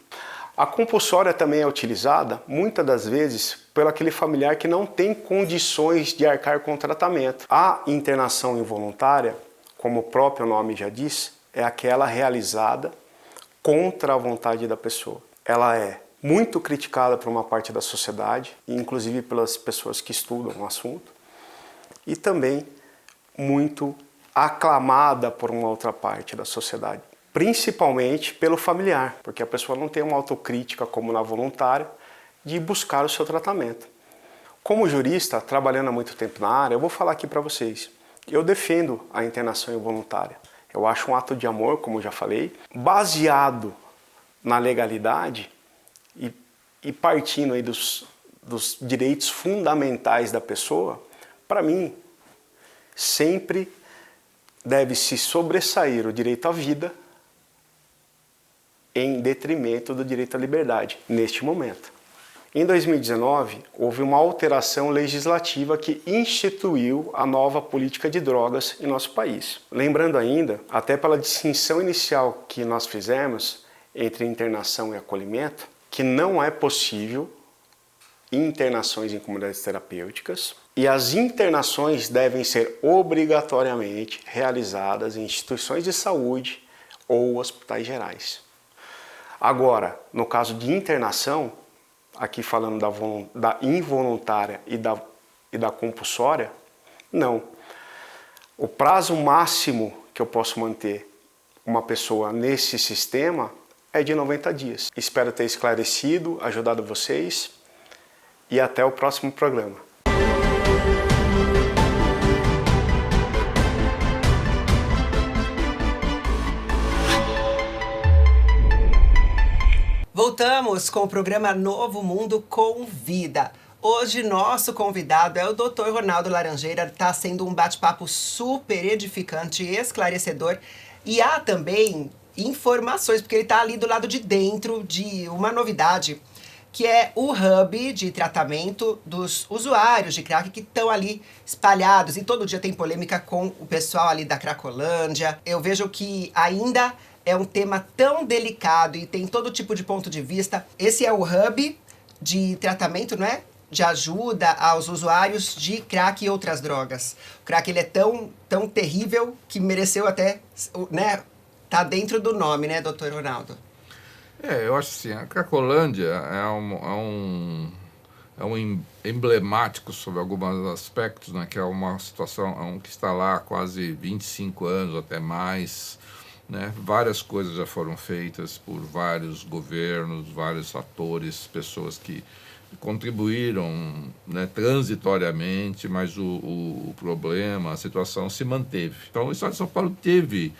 A compulsória também é utilizada, muitas das vezes, pelo aquele familiar que não tem condições de arcar com o tratamento. A internação involuntária, como o próprio nome já diz, é aquela realizada contra a vontade da pessoa. Ela é muito criticada por uma parte da sociedade, inclusive pelas pessoas que estudam o assunto, e também muito aclamada por uma outra parte da sociedade, principalmente pelo familiar, porque a pessoa não tem uma autocrítica como na voluntária de buscar o seu tratamento. Como jurista, trabalhando há muito tempo na área, eu vou falar aqui para vocês Eu defendo a internação involuntária. Eu acho um ato de amor, como já falei, baseado na legalidade e partindo aí dos direitos fundamentais da pessoa. Para mim, sempre deve se sobressair o direito à vida em detrimento do direito à liberdade, neste momento. Em 2019, houve uma alteração legislativa que instituiu a nova política de drogas em nosso país. Lembrando ainda, até pela distinção inicial que nós fizemos entre internação e acolhimento, que não é possível internações em comunidades terapêuticas e as internações devem ser obrigatoriamente realizadas em instituições de saúde ou hospitais gerais. Agora, no caso de internação, aqui falando da involuntária e da compulsória, não. O prazo máximo que eu posso manter uma pessoa nesse sistema é de 90 dias. Espero ter esclarecido, ajudado vocês e até o próximo programa. Voltamos com o programa Novo Mundo com Vida. Hoje nosso convidado é o Dr. Ronaldo Laranjeira. Está sendo um bate-papo super edificante e esclarecedor. E há também informações, porque ele está ali do lado de dentro de uma novidade, que é o hub de tratamento dos usuários de crack que estão ali espalhados. E todo dia tem polêmica com o pessoal ali da Cracolândia. Eu vejo que ainda é um tema tão delicado e tem todo tipo de ponto de vista. Esse é o hub de tratamento, não é? De ajuda aos usuários de crack e outras drogas. O crack ele é tão terrível que mereceu até, né? Tá dentro do nome, né, doutor Ronaldo? Eu acho assim, a Cracolândia é um emblemático sobre alguns aspectos, né, que é uma situação que está lá há quase 25 anos, até mais, né? Várias coisas já foram feitas por vários governos, vários atores, pessoas que contribuíram, né, transitoriamente, mas o problema, a situação se manteve. Então o Estado de São Paulo teve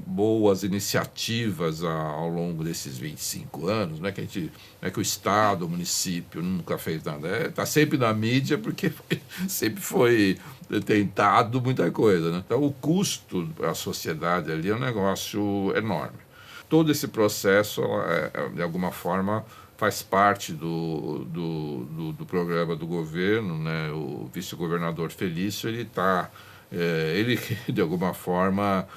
boas iniciativas ao longo desses 25 anos, né, que a gente, né, que o Estado, o município nunca fez nada. Está sempre na mídia porque sempre foi tentado muita coisa, né? Então o custo para a sociedade ali é um negócio enorme. Todo esse processo, de alguma forma, faz parte do programa do governo, né? O vice-governador Felício, ele de alguma forma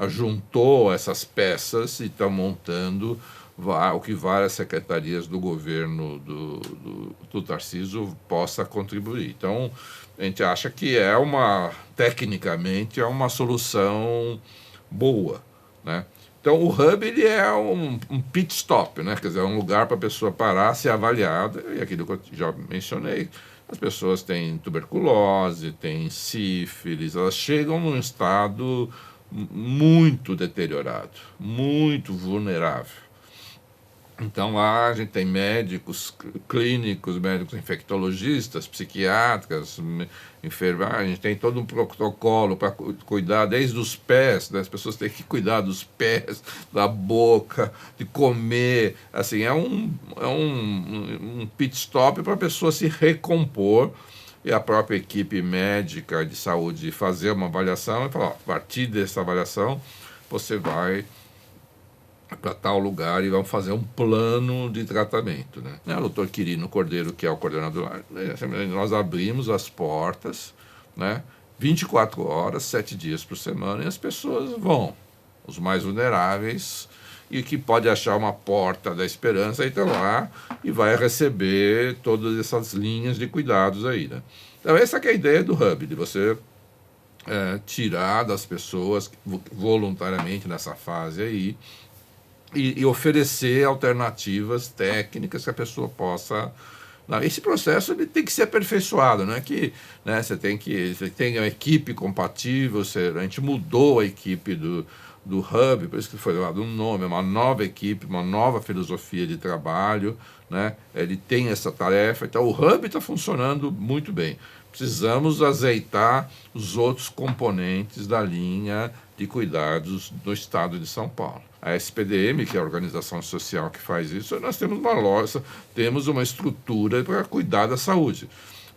juntou essas peças e está montando o que várias secretarias do governo do Tarcísio possa contribuir. Então, a gente acha que tecnicamente, é uma solução boa, né? Então, o hub ele é um pit stop, né? Quer dizer, é um lugar para a pessoa parar, ser avaliada, e aquilo que eu já mencionei, as pessoas têm tuberculose, têm sífilis, elas chegam num estado muito deteriorado, muito vulnerável. Então lá a gente tem médicos clínicos, médicos infectologistas, psiquiatras, enfermagem, a gente tem todo um protocolo para cuidar desde os pés, né? As pessoas têm que cuidar dos pés, da boca, de comer, assim, é um pit stop para a pessoa se recompor e a própria equipe médica de saúde fazer uma avaliação e falar, a partir dessa avaliação você vai para tal lugar e vamos fazer um plano de tratamento, né? O doutor Quirino Cordeiro, que é o coordenador, nós abrimos as portas, né? 24 horas, 7 dias por semana, e as pessoas vão, os mais vulneráveis, e que pode achar uma porta da esperança, então lá, e vai receber todas essas linhas de cuidados aí, né? Então essa que é a ideia do hub, de você tirar das pessoas voluntariamente nessa fase aí, e oferecer alternativas técnicas que a pessoa possa... Esse processo ele tem que ser aperfeiçoado, não é que, né, você tem uma equipe compatível, a gente mudou a equipe do Hub, por isso que foi dado um nome, é uma nova equipe, uma nova filosofia de trabalho, né? Ele tem essa tarefa, então o Hub está funcionando muito bem. Precisamos azeitar os outros componentes da linha de cuidados do Estado de São Paulo. A SPDM, que é a organização social que faz isso, nós temos uma loja, temos uma estrutura para cuidar da saúde.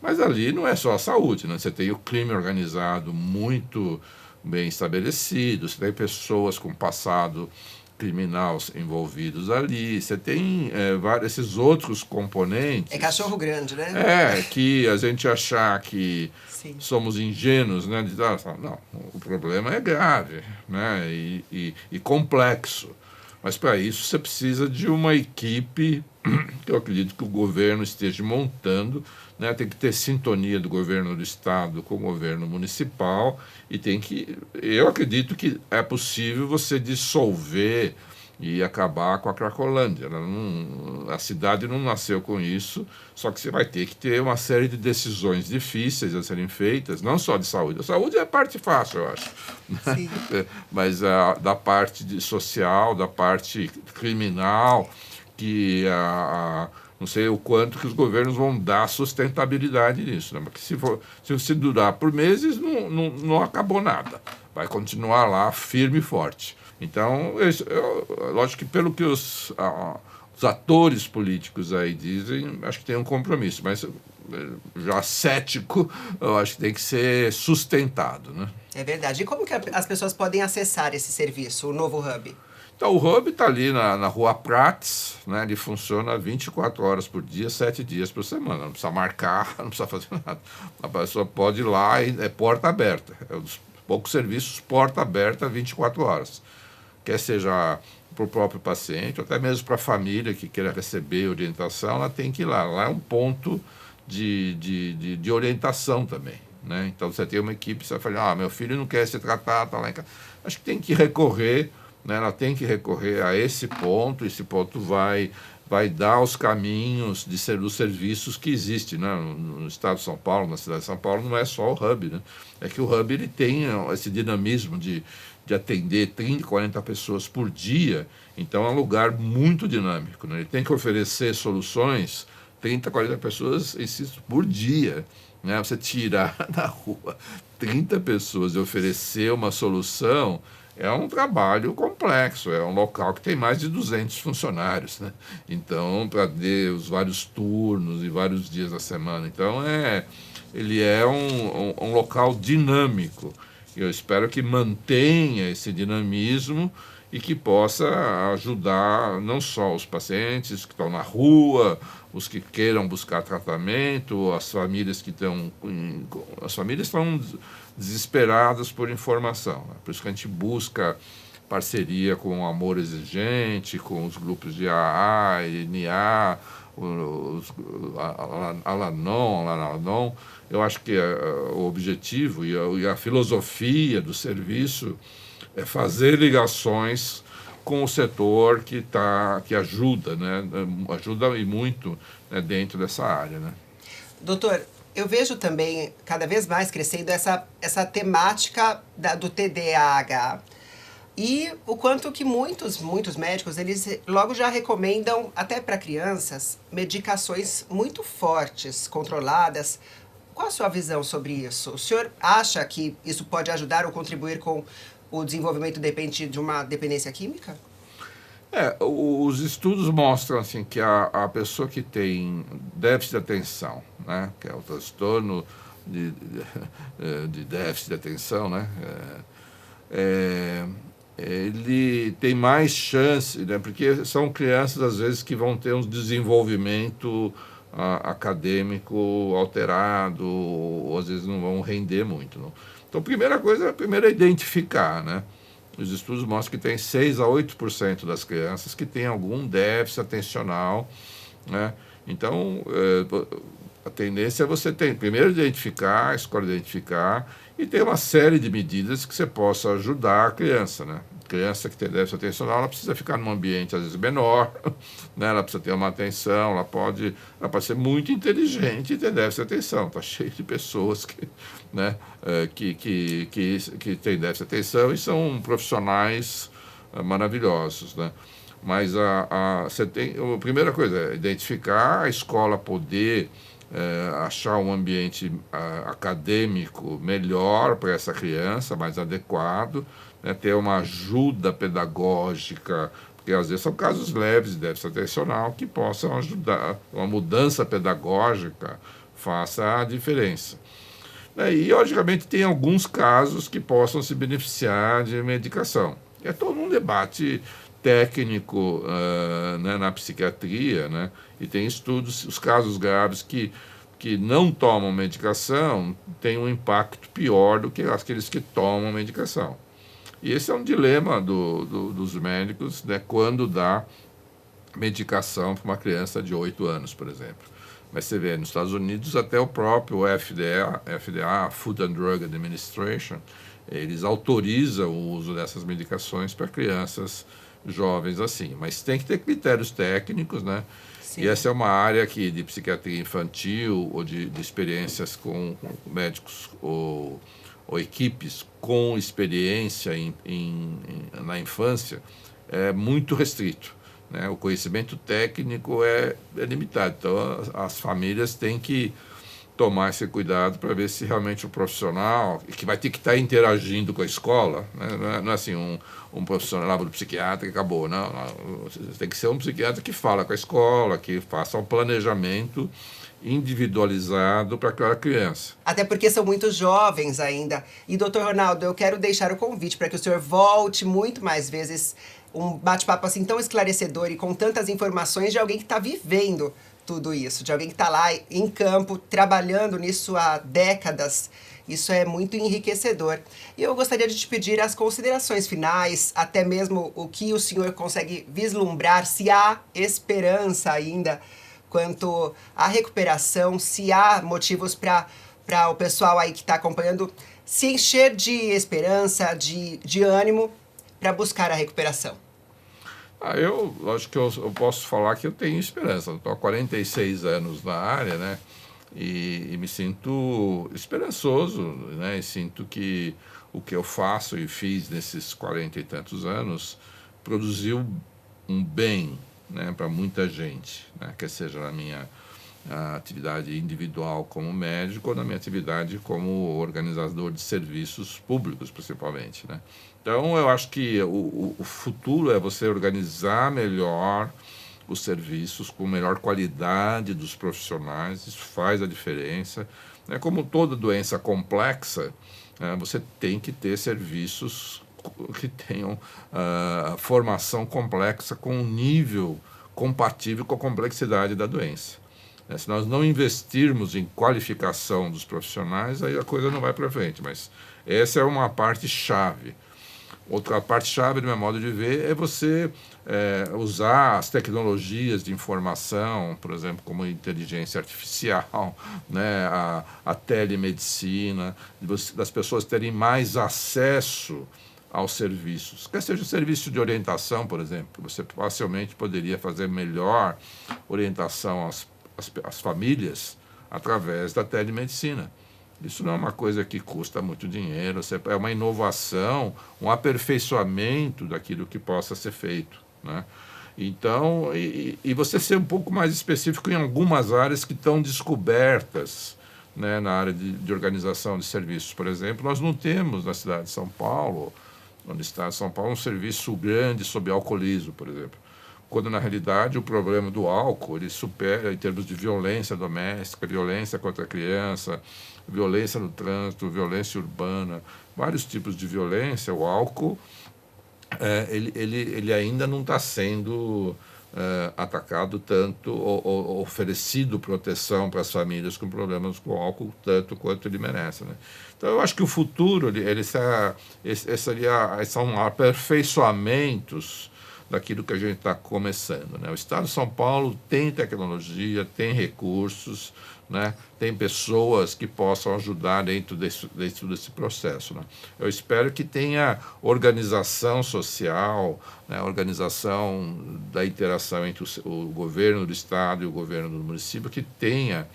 Mas ali não é só a saúde, né? Você tem o crime organizado muito bem estabelecido, você tem pessoas com passado criminal envolvidos ali, você tem vários, esses outros componentes. É cachorro grande, né? Que a gente achar que Sim. somos ingênuos, né? Não, o problema é grave, né? E complexo. Mas para isso você precisa de uma equipe que eu acredito que o governo esteja montando, né? Tem que ter sintonia do governo do estado com o governo municipal e eu acredito que é possível você dissolver e acabar com a Cracolândia. A cidade não nasceu com isso, só que você vai ter que ter uma série de decisões difíceis a serem feitas, não só de saúde. A saúde é a parte fácil, eu acho. Sim. Mas da parte social, da parte criminal, que não sei o quanto que os governos vão dar sustentabilidade nisso, né? Porque se durar por meses, não acabou nada. Vai continuar lá firme e forte. Então, lógico que pelo que os atores políticos aí dizem, acho que tem um compromisso, mas já cético, eu acho que tem que ser sustentado, né? É verdade. E como que as pessoas podem acessar esse serviço, o novo Hub? Então, o Hub está ali na Rua Prates, né? Ele funciona 24 horas por dia, 7 dias por semana. Não precisa marcar, não precisa fazer nada. A pessoa pode ir lá e é porta aberta. É um dos poucos serviços porta aberta 24 horas. Quer seja para o próprio paciente, ou até mesmo para a família que queira receber orientação, ela tem que ir lá. Lá é um ponto de orientação também, né? Então, você tem uma equipe, você fala, meu filho não quer se tratar, está lá em casa. Acho que tem que recorrer, né? Ela tem que recorrer a esse ponto vai dar os caminhos dos serviços que existem, né? No estado de São Paulo, na cidade de São Paulo, não é só o Hub, né? É que o Hub ele tem esse dinamismo de atender 30, 40 pessoas por dia, então é um lugar muito dinâmico, né? Ele tem que oferecer soluções, 30, 40 pessoas, insisto, por dia, né? Você tirar da rua 30 pessoas e oferecer uma solução é um trabalho complexo, é um local que tem mais de 200 funcionários, né? Então, para ter os vários turnos e vários dias da semana, então ele é um local dinâmico. Eu espero que mantenha esse dinamismo e que possa ajudar não só os pacientes que estão na rua, os que queiram buscar tratamento, as famílias que estão... As famílias estão desesperadas por informação, né? Por isso que a gente busca parceria com o Amor Exigente, com os grupos de AA, NA, Alanon. Eu acho que o objetivo e a filosofia do serviço é fazer ligações com o setor que ajuda, né? Ajuda e muito, né, dentro dessa área, né? Doutor, eu vejo também cada vez mais crescendo essa temática do TDAH. E o quanto que muitos médicos, eles logo já recomendam, até para crianças, medicações muito fortes, controladas. Qual a sua visão sobre isso? O senhor acha que isso pode ajudar ou contribuir com o desenvolvimento de uma dependência química? Os estudos mostram assim, que a pessoa que tem déficit de atenção, né, que é o transtorno de déficit de atenção, né, ele tem mais chance, né, porque são crianças, às vezes, que vão ter um desenvolvimento acadêmico alterado, ou às vezes não vão render muito. Não? Então, a primeira coisa é identificar, né? Os estudos mostram que tem 6 a 8% das crianças que têm algum déficit atencional, né? Então, a tendência é você primeiro escolher identificar, e ter uma série de medidas que você possa ajudar a criança, né? criança que tem déficit atencional, ela precisa ficar num ambiente, às vezes, menor, né? Ela precisa ter uma atenção, ela pode ser muito inteligente e ter déficit de atenção. Está cheio de pessoas que, né, que têm déficit de atenção e são profissionais maravilhosos, né? Mas você tem, a primeira coisa é identificar, a escola poder achar um ambiente acadêmico melhor para essa criança, mais adequado, né, ter uma ajuda pedagógica, porque às vezes são casos leves de déficit atencional que possam ajudar, uma mudança pedagógica faça a diferença. E, logicamente, tem alguns casos que possam se beneficiar de medicação. É todo um debate técnico né, na psiquiatria, né? E tem estudos, os casos graves que não tomam medicação têm um impacto pior do que aqueles que tomam medicação. E esse é um dilema dos médicos, né, quando dá medicação para uma criança de 8 anos, por exemplo. Mas você vê, nos Estados Unidos, até o próprio FDA, Food and Drug Administration, eles autorizam o uso dessas medicações para crianças jovens assim. Mas tem que ter critérios técnicos, né? Sim. E essa é uma área aqui de psiquiatria infantil ou de experiências com médicos ou equipes com experiência na infância é muito restrito, né? O conhecimento técnico é limitado, então as famílias têm que tomar esse cuidado para ver se realmente o profissional, que vai ter que estar interagindo com a escola, né? Não é assim um profissional do psiquiatra e acabou, não. Tem que ser um psiquiatra que fala com a escola, que faça um planejamento individualizado para aquela criança. Até porque são muito jovens ainda. E, doutor Ronaldo, eu quero deixar o convite para que o senhor volte muito mais vezes, um bate-papo assim tão esclarecedor e com tantas informações de alguém que está vivendo tudo isso, de alguém que está lá em campo, trabalhando nisso há décadas. Isso é muito enriquecedor. E eu gostaria de te pedir as considerações finais, até mesmo o que o senhor consegue vislumbrar, se há esperança ainda quanto à recuperação, se há motivos para o pessoal aí que está acompanhando se encher de esperança, de ânimo para buscar a recuperação. Eu acho que eu posso falar que eu tenho esperança. Estou há 46 anos na área, né? E me sinto esperançoso, né? E sinto que o que eu faço e fiz nesses 40 e tantos anos produziu um bem, né, para muita gente, né? Quer seja na minha atividade individual como médico ou na minha atividade como organizador de serviços públicos, principalmente, né? Então, eu acho que o futuro é você organizar melhor os serviços com melhor qualidade dos profissionais. Isso faz a diferença. Como toda doença complexa, você tem que ter serviços que tenham formação complexa com um nível compatível com a complexidade da doença. Se nós não investirmos em qualificação dos profissionais, aí a coisa não vai para frente. Mas essa é uma parte chave. Outra parte chave, do meu modo de ver, é você usar as tecnologias de informação, por exemplo, como a inteligência artificial, né, a telemedicina, das pessoas terem mais acesso aos serviços. Quer seja o serviço de orientação, por exemplo, você facilmente poderia fazer melhor orientação às famílias através da telemedicina. Isso não é uma coisa que custa muito dinheiro, é uma inovação, um aperfeiçoamento daquilo que possa ser feito, né? Então, e você ser um pouco mais específico em algumas áreas que estão descobertas, né, na área de organização de serviços. Por exemplo, nós não temos na cidade de São Paulo, no estado de São Paulo, um serviço grande sobre alcoolismo, por exemplo. Quando, na realidade, o problema do álcool ele supera em termos de violência doméstica, violência contra a criança, violência no trânsito, violência urbana, vários tipos de violência. O álcool ele ainda não está sendo atacado tanto ou oferecido proteção para as famílias com problemas com álcool tanto quanto ele merece, né? Então eu acho que o futuro são aperfeiçoamentos daquilo que a gente está começando, né? O Estado de São Paulo tem tecnologia, tem recursos, né, tem pessoas que possam ajudar dentro desse processo, né? Eu espero que tenha organização social, né, organização da interação entre o governo do estado e o governo do município, que tenha,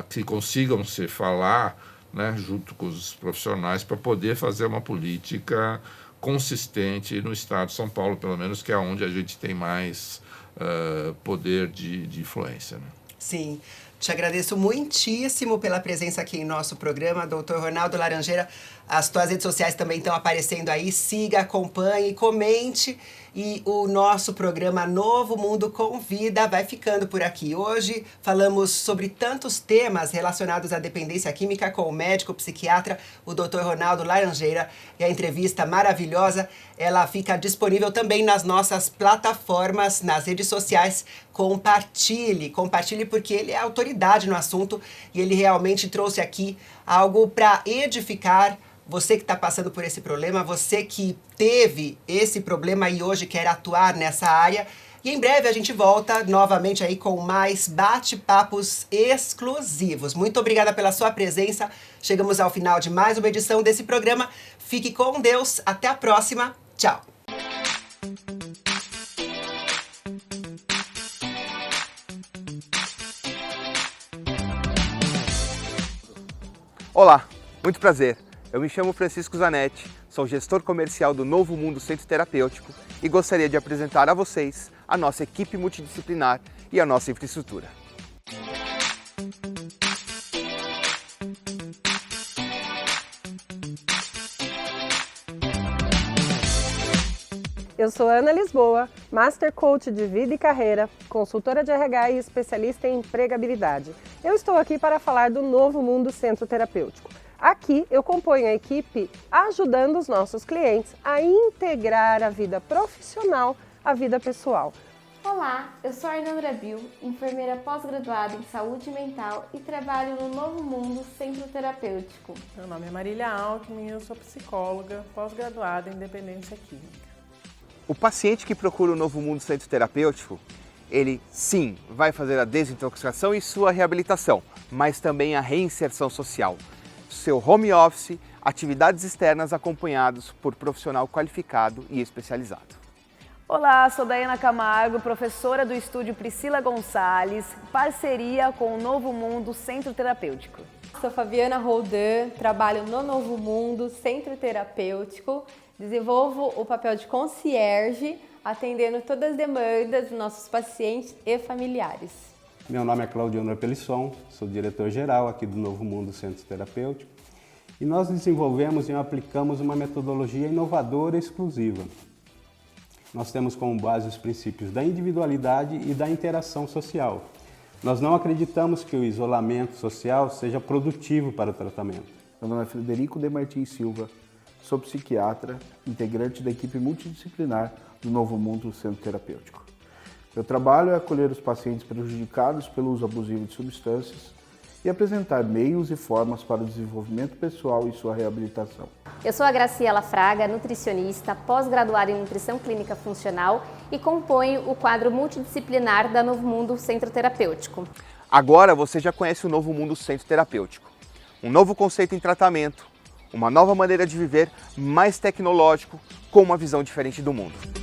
que consigam se falar, né, junto com os profissionais para poder fazer uma política consistente no estado de São Paulo, pelo menos, que é onde a gente tem mais poder de influência, né? Sim. Te agradeço muitíssimo pela presença aqui em nosso programa, Dr. Ronaldo Laranjeira. As tuas redes sociais também estão aparecendo aí. Siga, acompanhe, comente. E o nosso programa Novo Mundo Convida vai ficando por aqui. Hoje falamos sobre tantos temas relacionados à dependência química com o médico psiquiatra, o Dr. Ronaldo Laranjeira. E a entrevista maravilhosa, ela fica disponível também nas nossas plataformas, nas redes sociais. Compartilhe porque ele é autoridade no assunto e ele realmente trouxe aqui algo para edificar você que está passando por esse problema, você que teve esse problema e hoje quer atuar nessa área. E em breve a gente volta novamente aí com mais bate-papos exclusivos. Muito obrigada pela sua presença. Chegamos ao final de mais uma edição desse programa. Fique com Deus. Até a próxima. Tchau. Olá, muito prazer. Eu me chamo Francisco Zanetti, sou gestor comercial do Novo Mundo Centro Terapêutico e gostaria de apresentar a vocês a nossa equipe multidisciplinar e a nossa infraestrutura. Eu sou Ana Lisboa, Master Coach de Vida e Carreira, consultora de RH e especialista em empregabilidade. Eu estou aqui para falar do Novo Mundo Centro Terapêutico. Aqui eu componho a equipe ajudando os nossos clientes a integrar a vida profissional à vida pessoal. Olá, eu sou a Arnandra Brabil, enfermeira pós-graduada em saúde mental e trabalho no Novo Mundo Centro Terapêutico. Meu nome é Marília Alckmin e eu sou psicóloga pós-graduada em dependência química. O paciente que procura o Novo Mundo Centro Terapêutico, ele sim vai fazer a desintoxicação e sua reabilitação, mas também a reinserção social. Seu home office, atividades externas acompanhados por profissional qualificado e especializado. Olá, sou Daiana Camargo, professora do estúdio Priscila Gonçalves, parceria com o Novo Mundo Centro Terapêutico. Sou Fabiana Roldan, trabalho no Novo Mundo Centro Terapêutico, desenvolvo o papel de concierge, atendendo todas as demandas dos nossos pacientes e familiares. Meu nome é Claudio Pelisson, sou diretor-geral aqui do Novo Mundo Centro Terapêutico e nós desenvolvemos e aplicamos uma metodologia inovadora e exclusiva. Nós temos como base os princípios da individualidade e da interação social. Nós não acreditamos que o isolamento social seja produtivo para o tratamento. Meu nome é Frederico de Martins Silva, sou psiquiatra, integrante da equipe multidisciplinar do Novo Mundo Centro Terapêutico. Meu trabalho é acolher os pacientes prejudicados pelo uso abusivo de substâncias e apresentar meios e formas para o desenvolvimento pessoal e sua reabilitação. Eu sou a Graciela Fraga, nutricionista, pós-graduada em Nutrição Clínica Funcional e componho o quadro multidisciplinar da Novo Mundo Centro Terapêutico. Agora você já conhece o Novo Mundo Centro Terapêutico. Um novo conceito em tratamento, uma nova maneira de viver, mais tecnológico, com uma visão diferente do mundo.